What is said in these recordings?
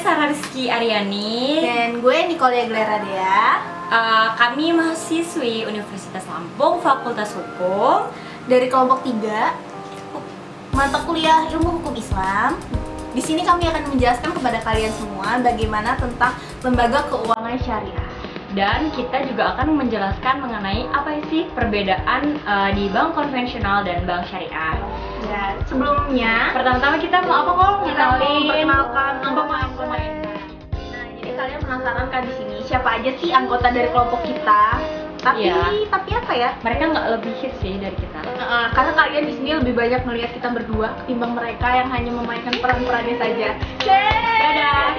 Sarah Rizky Aryani. Dan gue Nicole Aguilera Dea. Kami mahasiswi Universitas Lampung, Fakultas Hukum. Dari kelompok 3, mata kuliah Ilmu Hukum Islam. Di sini kami akan menjelaskan kepada kalian semua bagaimana tentang lembaga keuangan syariah. Dan kita juga akan menjelaskan mengenai apa sih perbedaan di bank konvensional dan bank syariah. Dan sebelumnya, Pertama-tama kita mau apa kok? memperkenalkan pemain-pemain. Nah, jadi kalian penasaran kan di sini siapa aja sih anggota dari kelompok kita? Tapi apa ya? Mereka nggak lebih hit sih dari kita. Karena kalian di sini lebih banyak melihat kita berdua ketimbang mereka yang hanya memainkan peran-perannya saja. Dadah.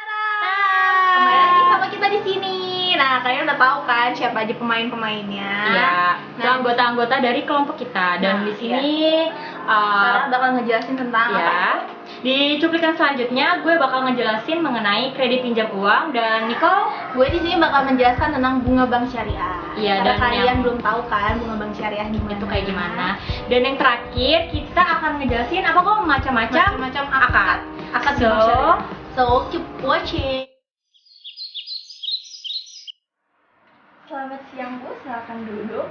Kembali lagi sama kita di sini. Nah, kalian udah tahu kan siapa aja pemain-pemainnya? Iya, itu Nah, anggota-anggota dari kelompok kita. Dan Nah, di sini Sarah bakal ngejelasin tentang apa ya, itu. di cuplikan selanjutnya gue bakal ngejelasin mengenai kredit pinjam uang, dan Nicole Gue di sini bakal menjelaskan tentang bunga bank syariah. Iya, Karena dan kalian yang- belum tahu kan bunga bank syariah gimana. itu kayak gimana. Dan yang terakhir kita akan ngejelasin apa kok macam-macam akad. Akad So, bunga syariah. So, keep watching. Selamat siang Bu, silakan duduk.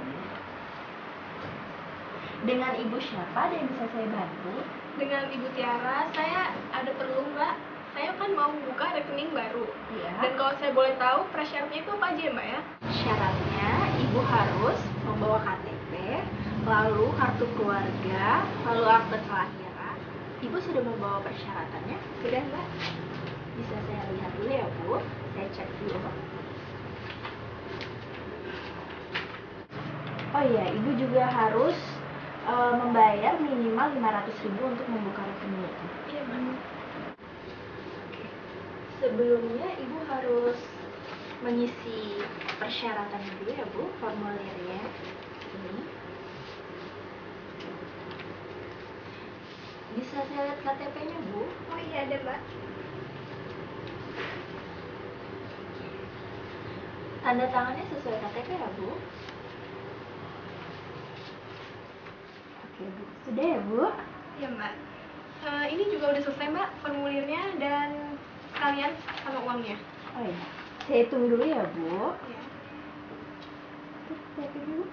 Dengan Ibu siapa dan bisa saya bantu? Dengan Ibu Tiara, saya ada perlu Mbak. Saya kan mau buka rekening baru. Iya. Dan kalau saya boleh tahu, prasyaratnya itu apa aja ya Mbak ya? Syaratnya ibu harus membawa KTP, lalu kartu keluarga, lalu akte kelahiran. Ibu sudah membawa persyaratannya? Sudah Mbak. Bisa saya lihat dulu ya Bu? Saya cek dulu. Oh iya, ibu juga harus membayar minimal 500.000 untuk membuka rekening itu. Iya Mbak. Sebelumnya ibu harus mengisi persyaratan dulu ya Bu, formulirnya. Ini. Bisa saya lihat KTP-nya Bu? Oh iya ada Mbak. Tanda tangannya sesuai KTP ya Bu? Oke Bu, sudah ya Bu? Iya Mbak. Ini juga udah selesai Mbak formulirnya dan sekalian sama uangnya. Oh iya, saya hitung dulu ya Bu. Iya. KTP dulu.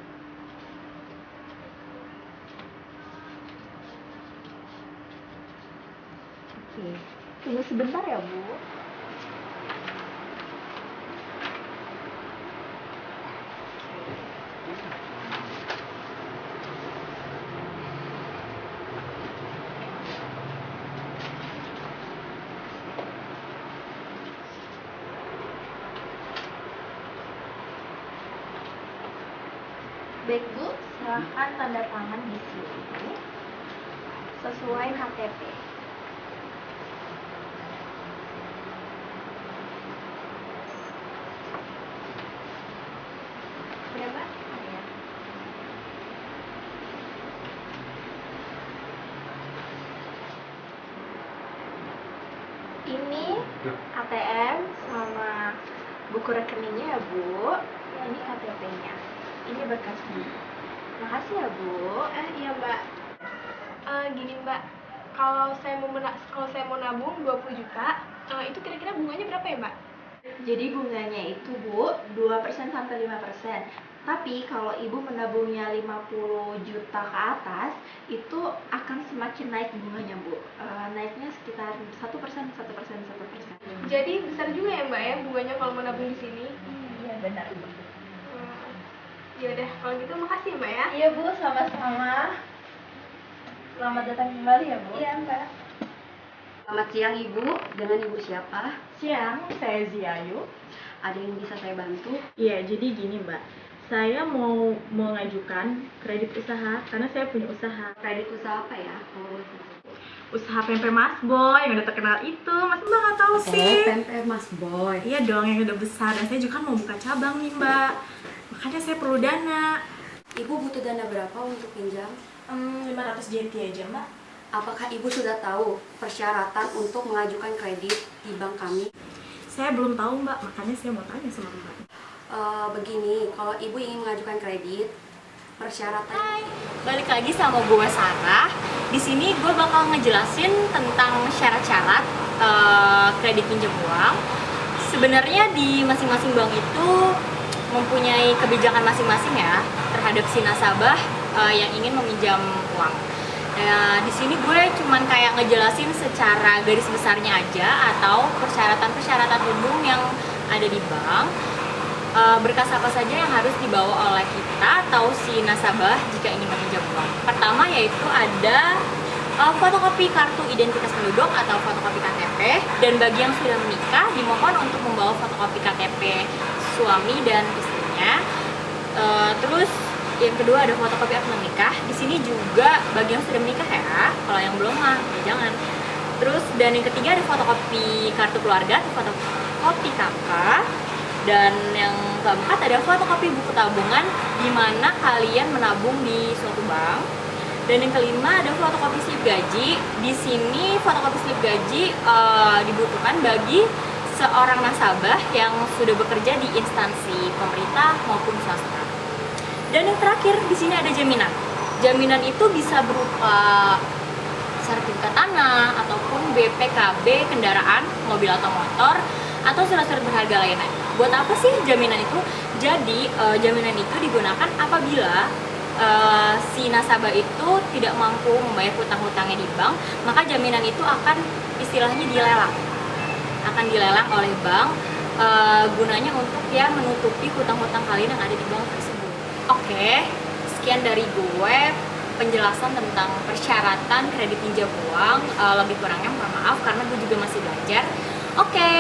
Oke, tunggu sebentar ya Bu. Baik Bu, silahkan tanda tangan di sini sesuai KTP. Udah Mbak? Ya. Ini ATM sama buku rekeningnya ya Bu. Ini KTP-nya. Ini berkasnya. Makasih ya Bu. Iya Mbak. Gini Mbak, kalau saya mau nabung 20 juta, itu kira-kira bunganya berapa ya Mbak? Jadi bunganya itu Bu, 2% sampai 5%. Tapi kalau Ibu menabungnya 50 juta ke atas, itu akan semakin naik bunganya Bu. Naiknya sekitar 1%, 1%, 1%. Jadi besar juga ya Mbak ya bunganya kalau mau nabung di sini. Iya benar Bu. Ya udah, kalau gitu makasih ya Mbak ya. Iya Bu, sama-sama. Selamat datang kembali ya Bu. Iya Mbak. Selamat siang Ibu, dengan Ibu siapa? Siang, saya Ziayu. Ada yang bisa saya bantu? Iya, jadi gini Mbak, saya mau mengajukan kredit usaha karena saya punya usaha. Kredit usaha apa ya? Usaha pempek Mas Boy yang udah terkenal itu, Mas Mbak nggak tahu sih? Pempek Mas Boy. Iya dong, yang udah besar, dan saya juga kan mau buka cabang nih Mbak. Makanya saya perlu dana. Ibu butuh dana berapa untuk pinjam? 500 JT aja Mbak. Apakah Ibu sudah tahu persyaratan untuk mengajukan kredit di bank kami? Saya belum tahu Mbak, makanya saya mau tanya sama Mbak. Begini, kalau Ibu ingin mengajukan kredit, persyaratan. Balik lagi sama gue Sarah. Di sini gue bakal ngejelasin tentang syarat-syarat kredit pinjam uang. Sebenarnya di masing-masing bank itu mempunyai kebijakan masing-masing ya terhadap si nasabah yang ingin meminjam uang. Nah, di sini gue cuman kayak ngejelasin secara garis besarnya aja atau persyaratan-persyaratan umum yang ada di bank. Berkas apa saja yang harus dibawa oleh kita atau si nasabah jika ingin meminjam uang. Pertama yaitu ada fotokopi kartu identitas penduduk atau fotokopi KTP, dan bagi yang sudah menikah dimohon untuk membawa fotokopi KTP suami dan istrinya. Terus yang kedua ada fotokopi akta nikah. Di sini juga bagi yang sudah menikah ya. Kalau yang belum mah ya jangan. Terus dan yang ketiga ada fotokopi kartu keluarga atau fotokopi KK. Dan yang keempat ada fotokopi buku tabungan di mana kalian menabung di suatu bank. Dan yang kelima ada fotokopi slip gaji. Di sini fotokopi slip gaji dibutuhkan bagi seorang nasabah yang sudah bekerja di instansi pemerintah maupun swasta. Dan yang terakhir di sini ada jaminan. Jaminan itu bisa berupa sertifikat tanah ataupun BPKB kendaraan, mobil atau motor, atau surat-surat berharga lainnya. Buat apa sih jaminan itu? Jadi jaminan itu digunakan apabila si nasabah itu tidak mampu membayar hutang-hutangnya di bank, maka jaminan itu akan istilahnya dilelang. Akan dilelang oleh bank gunanya untuk ya menutupi hutang-hutang kalian yang ada di bank tersebut. Oke, sekian dari gue penjelasan tentang persyaratan kredit pinjam uang. Lebih kurangnya mohon maaf karena gue juga masih belajar. Oke,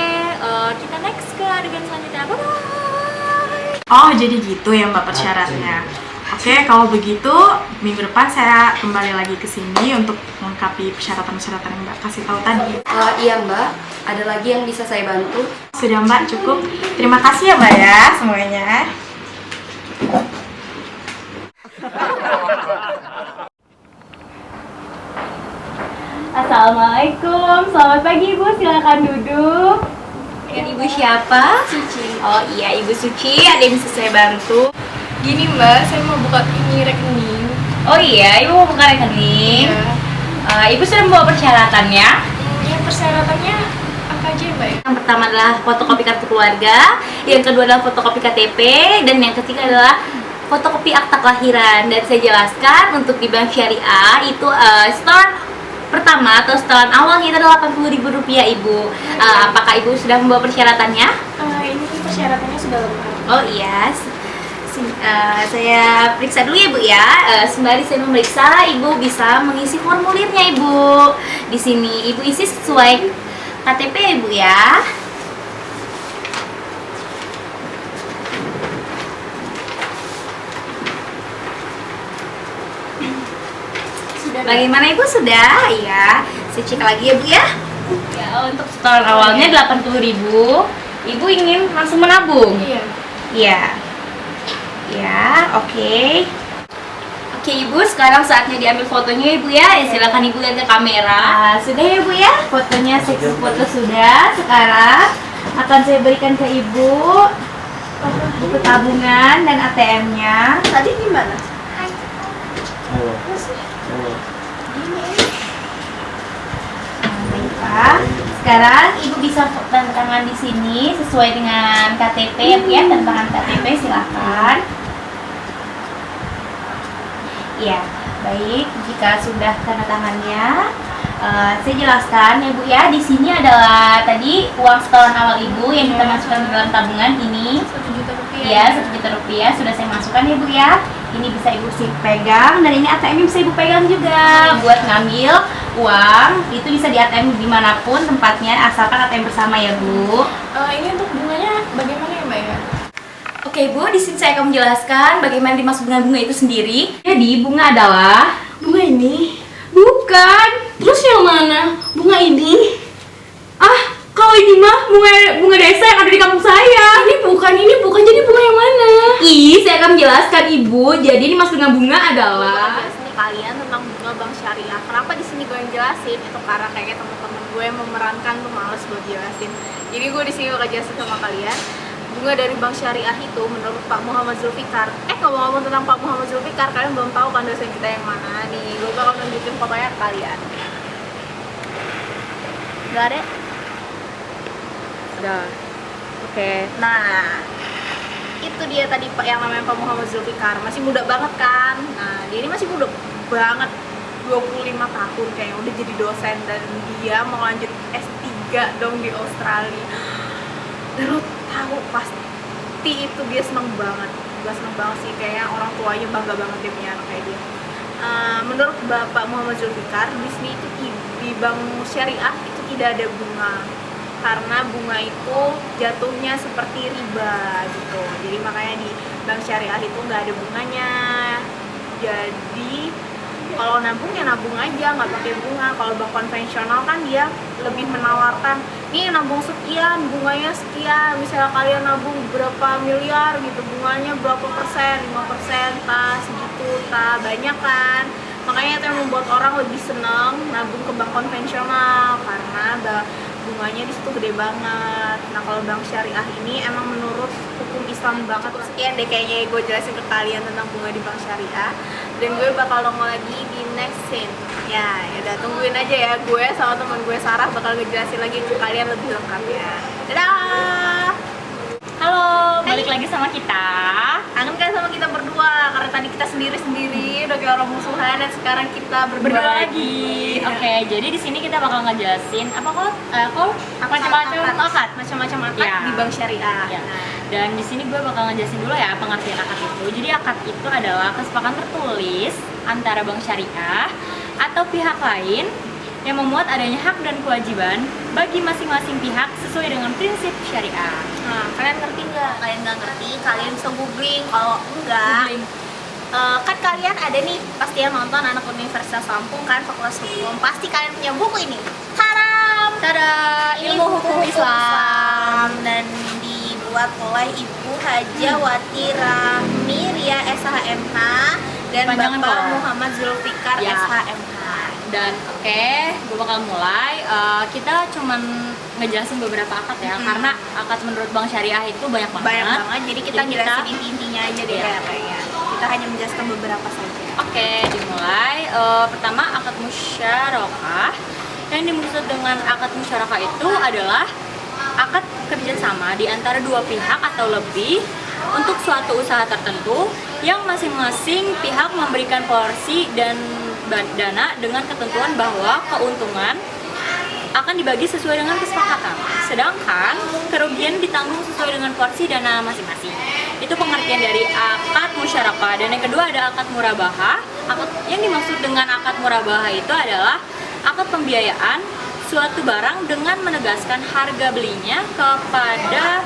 kita next ke adegan selanjutnya. Bye-bye. Oh, jadi gitu ya Mbak persyaratnya. Oke, kalau begitu minggu depan saya kembali lagi ke sini untuk melengkapi persyaratan-persyaratan yang Mbak kasih tahu tadi. Iya Mbak, ada lagi yang bisa saya bantu? Sudah Mbak, cukup. Terima kasih ya Mbak ya semuanya. Assalamualaikum, selamat pagi Ibu, silakan duduk. Dengan Ibu siapa? Suci. Oh iya, Ibu Suci, ada yang bisa saya bantu? Gini Mbak, saya mau buka ini rekening. Oh iya, Ibu mau buka rekening. Ibu sudah membawa persyaratannya. Ya persyaratannya apa aja Mbak? Yang pertama adalah fotokopi kartu keluarga, yang kedua adalah fotokopi KTP, dan yang ketiga adalah fotokopi akta kelahiran. Dan saya jelaskan untuk di Bank Syariah itu setoran pertama atau setoran awalnya itu adalah Rp80.000 Ibu. Apakah Ibu sudah membawa persyaratannya? Ini persyaratannya sudah lengkap. Oh iya, saya periksa dulu ya Bu ya. Sembari saya memeriksa, Ibu bisa mengisi formulirnya Ibu. Di sini Ibu isi sesuai KTP ya Ibu ya. Bagaimana Ibu sudah? Ya, saya cek lagi ya Bu ya. Ya, untuk setoran awalnya 80.000. Ibu ingin langsung menabung? Iya. Iya. Ya, oke. Oke Ibu, sekarang saatnya diambil fotonya Ibu ya. Silakan Ibu lihat ke kamera. Sudah ya Bu ya? Fotonya seksi foto sudah. Sekarang akan saya berikan ke Ibu buku tabungan dan ATM-nya. Tadi gimana? Baiklah. Sekarang Ibu bisa tanda tangan di sini sesuai dengan KTP ya Bu ya. Tanda tangan KTP silakan. Iya, baik. Jika sudah tanda tangannya, saya jelaskan ya Bu ya. Di sini adalah tadi uang setoran awal Ibu yang kita masukkan ke dalam tabungan ini. 1 juta rupiah. Iya, 1 juta rupiah sudah saya masukkan ya Bu ya. Ini bisa Ibu pegang, dan ini ATM bisa Ibu pegang juga buat ngambil uang itu bisa di ATM dimanapun tempatnya, asalkan ATM bersama ya Bu. Ini untuk bunganya bagaimana ya Mbak ya? Oke Bu, di sini saya akan menjelaskan bagaimana dimaksud bunga-bunga itu sendiri. Jadi bunga adalah Bunga ini? Bukan. Terus yang mana? Bunga ini? kalau ini mah bunga desa yang ada di kampung saya. Ini bukan. Jadi bunga yang mana? Saya akan menjelaskan Ibu. Jadi ini maksud dengan bunga adalah Nih kalian tentang bunga bank syariah. Kenapa di sini gue yang jelasin? Itu karena kayaknya teman-teman gue yang memerankan tuh males buat jelasin. Jadi gue di sini bakal jelasin sama kalian. Bunga dari bank syariah itu menurut Pak Muhammad Zulfikar. Ngomong-ngomong tentang Pak Muhammad Zulfikar, kalian belum tahu kan dosen kita yang mana nih. Gue bakal nunjukin fotonya ke kalian. Gak ada? Udah. Oke. Nah, itu dia tadi Pak yang namanya Pak Muhammad Zulfikar. Masih muda banget kan? Nah, dia ini masih muda banget. 25 tahun kayaknya udah jadi dosen dan dia mau lanjut S3 dong di Australia. Dan lo tahu pasti itu dia seneng banget. Gue seneng banget sih, kayaknya orang tuanya bangga banget dia punya anak kayak dia. Menurut Bapak Muhammad Zulfikar, di sini itu di bank syariah itu tidak ada bunga karena bunga itu jatuhnya seperti riba gitu. Jadi makanya di bank syariah itu nggak ada bunganya. Jadi kalau nabung ya nabung aja, nggak pakai bunga. Kalau bank konvensional kan dia lebih menawarkan, nih nabung sekian, bunganya sekian. Misalnya kalian nabung berapa miliar gitu, bunganya berapa persen, 5%, segitu, banyak kan. Makanya itu yang membuat orang lebih senang nabung ke bank konvensional karena bunganya di situ gede banget. Nah kalau bank syariah ini emang menurut hukum Islam banget. Sekian deh kayaknya gue jelasin ke kalian tentang bunga di bank syariah. Dan gue bakal nongol lagi di next scene. Ya udah tungguin aja ya, gue sama teman gue Sarah bakal ngejelasin lagi ke kalian lebih lengkap ya. Dadah. halo, balik lagi sama kita. Kangen kan sama kita berdua karena tadi kita sendiri-sendiri udah kayak orang musuhan dan sekarang kita berdua lagi. Oke, jadi di sini kita bakal ngejelasin apa kok macam-macam akad. Macam-macam akad Ya. di bank syariah. Ya. Nah, Dan di sini gue bakal ngejelasin dulu ya pengertian akad itu. Jadi akad itu adalah kesepakatan tertulis antara bank syariah atau pihak lain yang memuat adanya hak dan kewajiban bagi masing-masing pihak sesuai dengan prinsip syariah. Nah, kalian ngerti nggak? Kalian nggak ngerti, kalian bisa googling. Kalau enggak, kan kalian ada nih pasti yang nonton anak Universitas Lampung kan, Fakultas Hukum. Pasti kalian punya buku ini. Taram! Tada, ilmu hukum Islam. Dan dibuat oleh Ibu Hajawati Rahmi Ria SHMH dan Panjangan Bapak kok. Muhammad Zulfikar Ya. SHMH. Dan gue bakal mulai. Kita cuman ngejelasin beberapa akad ya, karena akad menurut bank syariah itu banyak banget. Banyak banget, jadi kita Jadi jelasin inti-intinya aja deh Iya. kayaknya. Kita hanya menjelaskan beberapa saja. Oke, dimulai. Pertama akad musyarakah. Yang dimaksud dengan akad musyarakah itu adalah akad kerjasama di antara dua pihak atau lebih untuk suatu usaha tertentu yang masing-masing pihak memberikan porsi dan dana dengan ketentuan bahwa keuntungan akan dibagi sesuai dengan kesepakatan, sedangkan kerugian ditanggung sesuai dengan porsi dana masing-masing. Itu pengertian dari akad musyarakah. Dan yang kedua ada akad murabahah. Yang dimaksud dengan akad murabahah itu adalah akad pembiayaan suatu barang dengan menegaskan harga belinya kepada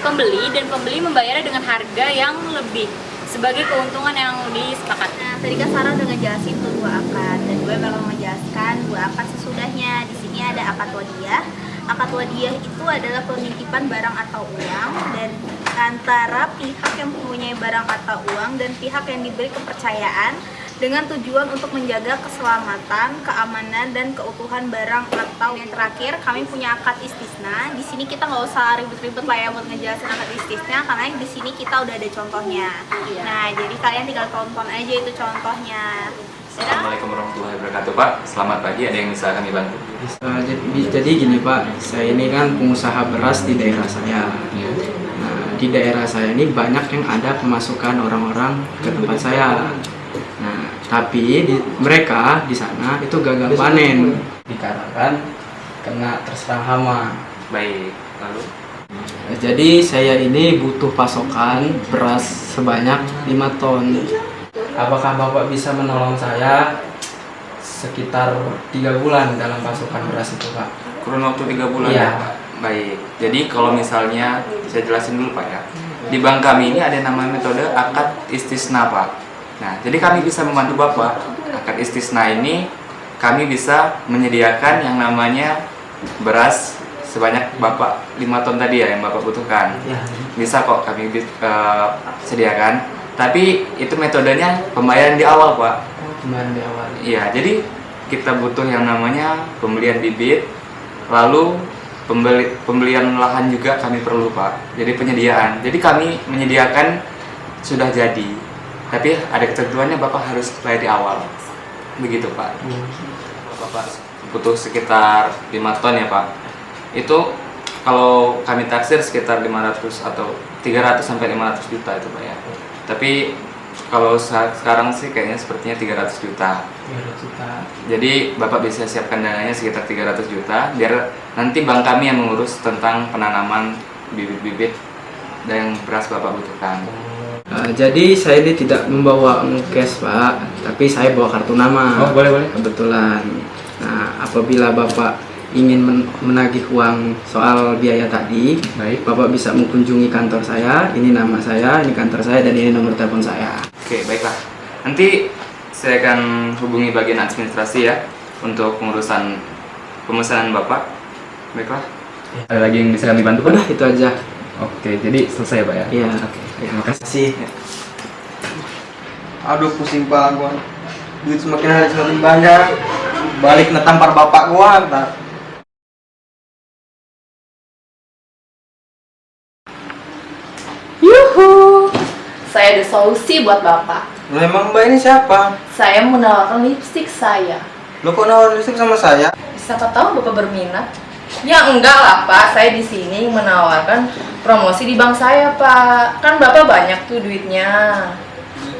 pembeli dan pembeli membayarnya dengan harga yang lebih sebagai keuntungan yang disepakati. Nah, tadi kan Sarah udah ngejelasin tuh dua akad dan gue bakal menjelaskan dua akad sesudahnya. Di sini ada akad wadiyah. Akad wadiyah itu adalah penitipan barang atau uang dan antara pihak yang mempunyai barang atau uang dan pihak yang diberi kepercayaan dengan tujuan untuk menjaga keselamatan, keamanan, dan keutuhan barang atau yang terakhir kami punya akad istisna. Di sini kita nggak usah ribet-ribet lah ya buat ngejelasin akad istisna karena di sini kita udah ada contohnya. Nah, jadi kalian tinggal tonton aja itu contohnya. Assalamualaikum warahmatullahi wabarakatuh Pak. Selamat pagi, ada yang bisa kami bantu? Jadi gini Pak, saya ini kan pengusaha beras di daerah saya. Nah, di daerah saya ini banyak yang ada pemasukan orang-orang ke tempat saya. Nah, tapi mereka di sana itu gagal panen dikarenakan kena terserang hama. Baik, lalu? Nah, jadi saya ini butuh pasokan beras sebanyak 5 ton. Apakah Bapak bisa menolong saya? sekitar 3 bulan dalam pasokan beras itu Pak. Kurun waktu 3 bulan Iya. ya Pak. Baik. Jadi kalau misalnya saya jelasin dulu Pak ya. Di bank kami ini ada yang namanya metode akad istisna Pak. Nah, jadi kami bisa membantu Bapak. Akad istisna ini kami bisa menyediakan yang namanya beras sebanyak Bapak 5 ton tadi ya yang Bapak butuhkan. Ya. Bisa kok kami sediakan. Tapi itu metodenya pembayaran di awal Pak. Kemarin di awal. Iya, jadi kita butuh yang namanya pembelian bibit, lalu pembelian lahan juga kami perlu Pak. Jadi penyediaan. Jadi kami menyediakan sudah jadi. Tapi ada ketentuannya Bapak harus bayar di awal. Begitu Pak. Bapak butuh sekitar 5 ton ya Pak. Itu kalau kami taksir sekitar 500 atau 300 sampai 500 juta itu Pak ya. Tapi kalau sekarang sih kayaknya sepertinya 300 juta. 300 juta. Jadi Bapak bisa siapkan dananya sekitar 300 juta biar nanti bank kami yang mengurus tentang penanaman bibit-bibit dan yang beras Bapak butuhkan. Jadi saya ini tidak membawa uang cash Pak, tapi saya bawa kartu nama. Oh, boleh. Kebetulan. Nah, apabila Bapak ingin menagih uang soal biaya tadi, Baik. Bapak bisa mengunjungi kantor saya. Ini nama saya, ini kantor saya, dan ini nomor telepon saya. Oke, baiklah. Nanti saya akan hubungi bagian administrasi ya untuk pengurusan pemesanan Bapak. Baiklah. Ada lagi yang bisa kami bantu Pak? Udah, itu aja. Oke, jadi selesai Pak ya? Iya. Oke, Terima kasih. Aduh pusing pala gua. Duit semakin hari semakin banyak. Balik netampar bapak gua ntar. Yuhu, saya ada solusi buat Bapak. Lo emang mbak ini siapa? Saya menawarkan lipstik saya. Lo kok nawarin listrik sama saya? Siapa tahu Bapak berminat? Ya enggak lah Pak, saya di sini menawarkan promosi di bank saya Pak. Kan Bapak banyak tuh duitnya.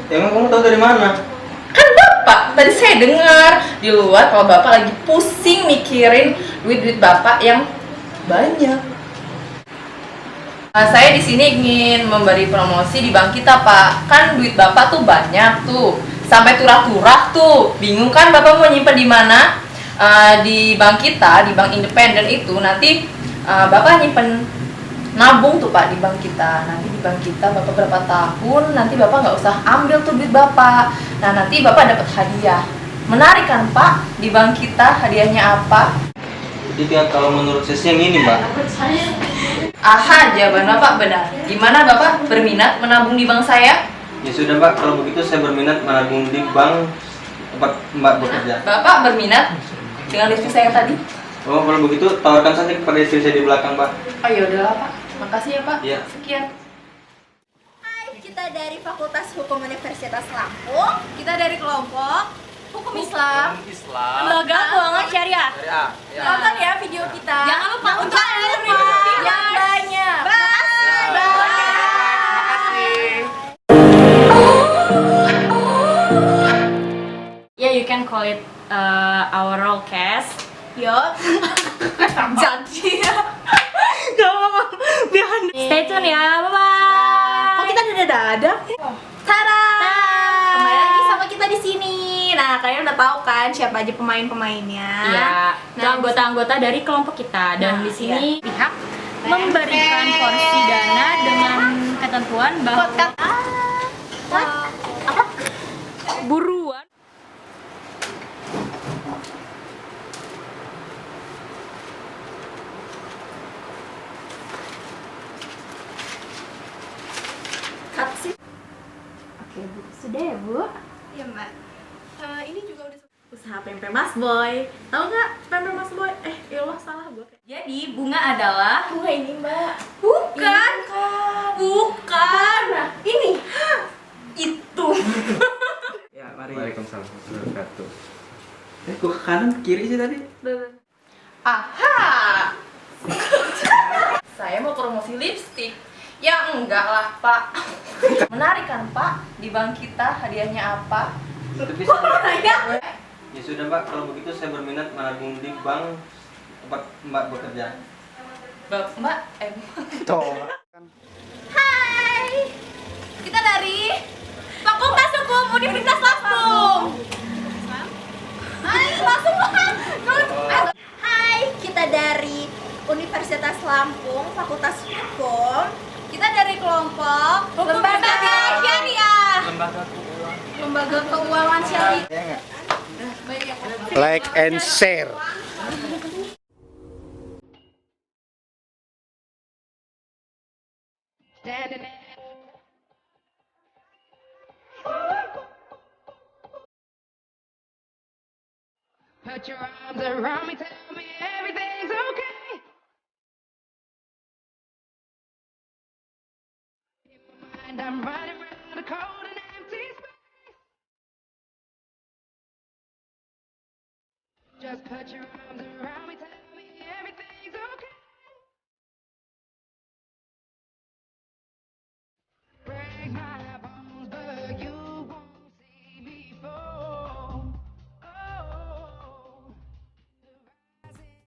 Emang kamu tahu dari mana? Kan Bapak, tadi saya dengar di luar kalau Bapak lagi pusing mikirin duit-duit Bapak yang banyak. Nah, saya di sini ingin memberi promosi di bank kita Pak. Kan duit Bapak tuh banyak tuh, sampai turah-turah tuh. Bingung kan Bapak mau nyimpen di mana? Di bank kita, di bank independen itu nanti Bapak nyimpen nabung tuh Pak di bank kita. Nanti di bank kita Bapak berapa tahun, nanti Bapak nggak usah ambil tuh duit Bapak. Nah nanti Bapak dapat hadiah. Menarik kan Pak? Di bank kita hadiahnya apa? Jadi kalau menurut saya yang ini mbak. Aha, jawaban Bapak benar. Gimana Bapak berminat menabung di bank saya? Ya sudah mbak, kalau begitu saya berminat menabung di bank tempat mbak bekerja. Bapak berminat dengan listrik saya tadi? Oh kalau begitu tawarkan saja kepada istri saya di belakang pak. Oh ya udahlah Pak. Makasih ya Pak. Iya. Sekian. Hai, kita dari Fakultas Hukum Universitas Lampung. Kita dari kelompok Hukum Islam. Lembaga Keuangan Syariah. Tonton ya video kita. Jangan lupa untuk yang banyak. Yeah, you can call it our rollcast. Yup. Janji ya. Gak apa-apa. Stay tune ya. Bye-bye. Kok kita dadah-dadah? Tada! Kembali lagi sama kita di sini. Nah, kalian udah tahu kan siapa aja pemain-pemainnya? Iya. Nah, Nah, anggota-anggota dari kelompok kita dan Nah, di sini pihak memberikan porsi dana dengan ketentuan bahwa buruan. Oke, Bu. Sudah ya, Bu? Iya Mbak. Ini juga udah Usaha pempek Mas Boy. Tahu nggak pempek Mas Boy? Ya Allah, salah gue. Jadi bunga adalah bunga ini Mbak. bukan. Nah, ini itu. Ya, mari. Waalaikumsalam warahmatullahi wabarakatuh. Kok ke kanan kiri sih tadi? Aha. Saya mau promosi lipstik. Ya enggak lah Pak. Menarik kan Pak? Di bank kita hadiahnya apa? Tapi saya... Ya sudah mbak, kalau begitu saya berminat menabung di bank tempat mbak bekerja. Mbak, Hai. Kita dari Fakultas Hukum Universitas Lampung. Hai. Hai, kita dari Universitas Lampung, Fakultas Hukum. Kita dari kelompok Lembaga Syariah. Lembaga Keuangan Syariah. Like and share. Put your arms around me, tell me everything's okay. In my mind, I'm running around a cold and empty space. Just put your arms around me, tell